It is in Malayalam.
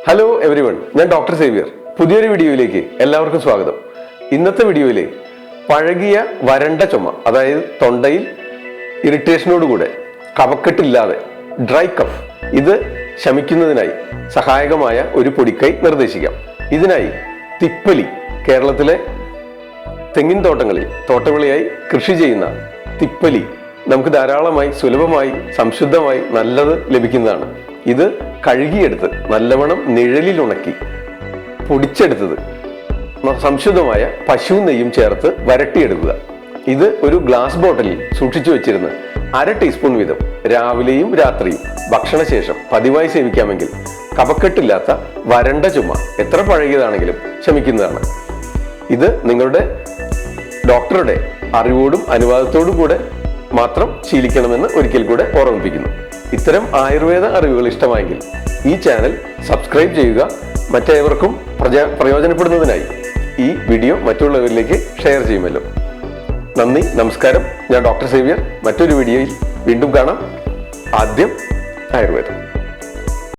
ഹലോ എവരിവൺ, ഞാൻ ഡോക്ടർ സേവ്യർ. പുതിയൊരു വീഡിയോയിലേക്ക് എല്ലാവർക്കും സ്വാഗതം. ഇന്നത്തെ വീഡിയോയിൽ പഴകിയ വരണ്ട ചുമ, അതായത് തൊണ്ടയിൽ ഇറിറ്റേഷനോടുകൂടെ കഫക്കെട്ടില്ലാതെ ഡ്രൈ കഫ്, ഇത് ശമിക്കുന്നതിനായി സഹായകമായ ഒരു പൊടിക്കൈ നിർദ്ദേശിക്കാം. ഇതിനായി തിപ്പലി, കേരളത്തിലെ തെങ്ങിൻ തോട്ടങ്ങളിൽ തോട്ടവിളയായി കൃഷി ചെയ്യുന്ന തിപ്പലി നമുക്ക് ധാരാളമായി സുലഭമായി സംശുദ്ധമായി നല്ലത് ലഭിക്കുന്നതാണ്. ഇത് കഴുകിയെടുത്ത് നല്ലവണ്ണം നിഴലിൽ ഉണക്കി പൊടിച്ചെടുത്തത് സംശുദ്ധമായ പശു നെയ്യും ചേർത്ത് വരട്ടിയെടുക്കുക. ഇത് ഒരു ഗ്ലാസ് ബോട്ടിലിൽ സൂക്ഷിച്ചു വെച്ചിരുന്ന് 1/2 ടീസ്പൂൺ വീതം രാവിലെയും രാത്രിയും ഭക്ഷണശേഷം പതിവായി സേവിക്കാമെങ്കിൽ കഫക്കെട്ടില്ലാത്ത വരണ്ട ചുമ എത്ര പഴകിയതാണെങ്കിലും ശമിക്കുന്നതാണ്. ഇത് നിങ്ങളുടെ ഡോക്ടറുടെ അറിവോടും അനുവാദത്തോടും കൂടെ മാത്രം ശീലിക്കണമെന്ന് ഒരിക്കൽ കൂടെ ഓർമ്മിപ്പിക്കുന്നു. ഇത്തരം ആയുർവേദ അറിവുകൾ ഇഷ്ടമായെങ്കിൽ ഈ ചാനൽ സബ്സ്ക്രൈബ് ചെയ്യുക. മറ്റേവർക്കും പ്രയോജനപ്പെടുന്നതിനായി ഈ വീഡിയോ മറ്റുള്ളവരിലേക്ക് ഷെയർ ചെയ്യുമല്ലോ. നന്ദി, നമസ്കാരം. ഞാൻ ഡോക്ടർ സേവ്യർ. മറ്റൊരു വീഡിയോയിൽ വീണ്ടും കാണാം. ആദ്യം ആയുർവേദം.